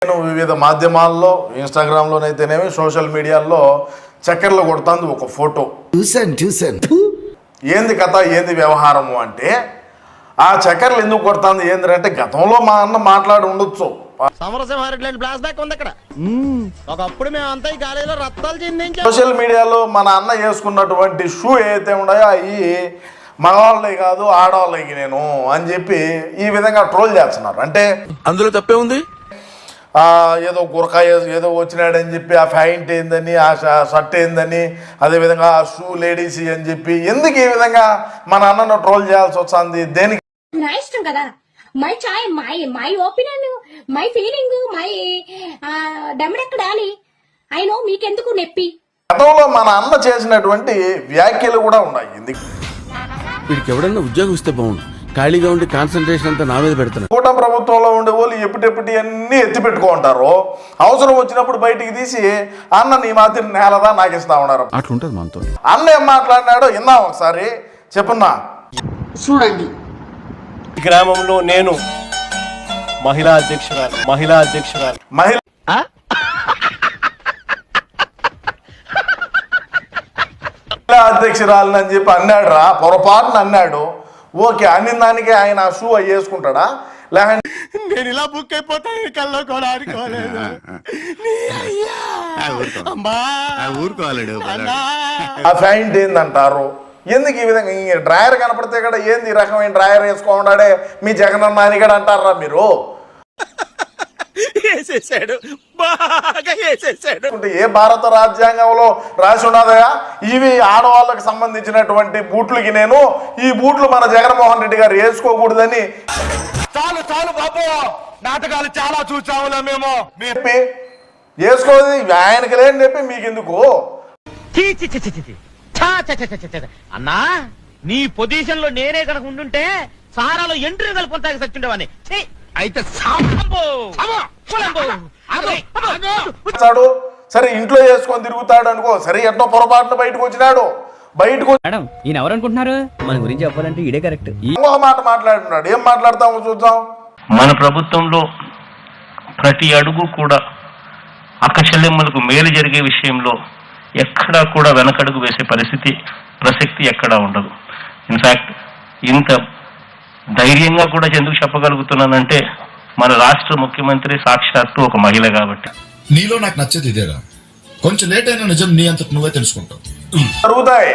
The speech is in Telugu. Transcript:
నేను వివిధ మాధ్యమాల్లో ఇన్స్టాగ్రామ్లోనైతేనేమి సోషల్ మీడియాలో చక్కెరలు కొడుతుంది ఒక ఫోటో చూసాను ఏంది కథ ఏంది వ్యవహారము అంటే ఆ చక్కెరలు ఎందుకు కొడుతుంది ఏంటంటే గతంలో మా అన్న మాట్లాడి ఉండొచ్చు. ఒకప్పుడు మేమంతా ఈ గాలిలో రక్తాలు చెందించాం. సోషల్ మీడియాలో మన అన్న వేసుకున్నటువంటి షూ ఏదైతే ఉన్నాయో అవి మగవాళ్ళే కాదు ఆడవాళ్ళకి నేను అని చెప్పి ఈ విధంగా ట్రోల్ చేస్తున్నారు. అంటే అందులో తప్పే ఉంది, ఏదో గురకాయ ఏదో వచ్చినాడని చెప్పి ఆ ప్యాంట్ ఏందని ఆ షర్ట్ ఏందని అదేవిధంగా ఆ షూ లేడీస్ అని చెప్పి ఎందుకు ఈ విధంగా మన అన్నను ట్రోల్ చేయాల్సి వస్తుంది? దేనికి? నా ఇష్టం కదా, my choice, my opinion, my feeling, my డెమడెక్కడాలి. ఐ నో మీకెందుకు నొప్పి. గతంలో మన అన్న చేసినటువంటి వ్యాఖ్యలు కూడా ఉన్నాయి. ఎందుకు వీడికి ఎవడన్నా ఉద్యోగం ఇస్తే బాగుండు, ఖాళీగా ఉండి కాన్సన్ట్రేషన్ అంతా నా మీద పెడుతున్నాడు. కూటమి ప్రభుత్వంలో ఉండే వాళ్ళు ఎప్పటి అన్నీ ఎత్తి పెట్టుకుంటారు, అవసరం వచ్చినప్పుడు బయటికి తీసి అన్న నీ మాత్రం నేలదా నాకు ఇస్తా ఉన్నారు. అట్లుంటది మనతో. అన్న ఏం మాట్లాడినాడో విన్నాం ఒకసారి, చెప్పున్నా. చూడండి, ఈ గ్రామంలో నేను మహిళా అధ్యక్షురాలు మహిళా అధ్యక్షురాలని అని చెప్పి అన్నాడు రా, పొరపాటున అన్నాడు. ఓకే, అన్ని దానికి ఆయన షూ అవి వేసుకుంటాడా? లేకపోతే నేను ఇలా బుక్ అయిపోతాను కల్లో కూడా ఆడుకోలేదు. ఆ ప్యాంట్ ఏందంటారు? ఎందుకు ఈ విధంగా డ్రాయర్ కనపడితే కూడా ఏంది ఈ రకమైన డ్రాయర్ వేసుకోండాడే మీ జగనన్న అని కూడా అంటారా మీరు? ఏ భారత రాజ్యాంగంలో రాసి ఉన్నదయా ఇవి ఆడవాళ్ళకి సంబంధించినటువంటి బూట్లకి నేను ఈ బూట్లు మన జగన్మోహన్ రెడ్డి గారు వేసుకోకూడదని? చాలు బాబు, నాటకాలు చాలా చూసాములే మేము. చెప్పి వేసుకోది ఆయనకి లేని చెప్పి మీకెందుకు? అన్నా, నీ పొజిషన్ లో నేనే కనుక ఉండుంటే సారాలో ఎంట్రీ కలుపుతాకి సచ్చుండేవాన్ని. అయితే సరే ఇంట్లో వేసుకొని తిరుగుతాడు అనుకో, సరే ఎన్నో పొరపాటున బయటకు వచ్చినాడు. బయటకు మేడం ఈయన ఎవరు అనుకుంటున్నారు? మన గురించి చెప్పాలంటే ఇదే కరెక్ట్. ఇంకొక మాట మాట్లాడుతున్నాడు, ఏం మాట్లాడతామో చూద్దాం. మన ప్రభుత్వంలో ప్రతి అడుగు కూడా అక్కచెల్లెమ్మలకు మేలు జరిగే విషయంలో ఎక్కడా కూడా వెనకడుగు వేసే ప్రసక్తి ఎక్కడా ఉండదు. ఇన్ఫ్యాక్ట్ ఇంత ధైర్యంగా కూడా ఎందుకు చెప్పగలుగుతున్నానంటే మన రాష్ట్ర ముఖ్యమంత్రి సాక్షాత్తు ఒక మహిళ కాబట్టి. నీలో నాకు నచ్చేది ఇదేరా, కొంచెం లేట్ అయినా నిజం నీ అంతటి నువ్వే తెలుసుకుంటావు. జరుగుతాయి.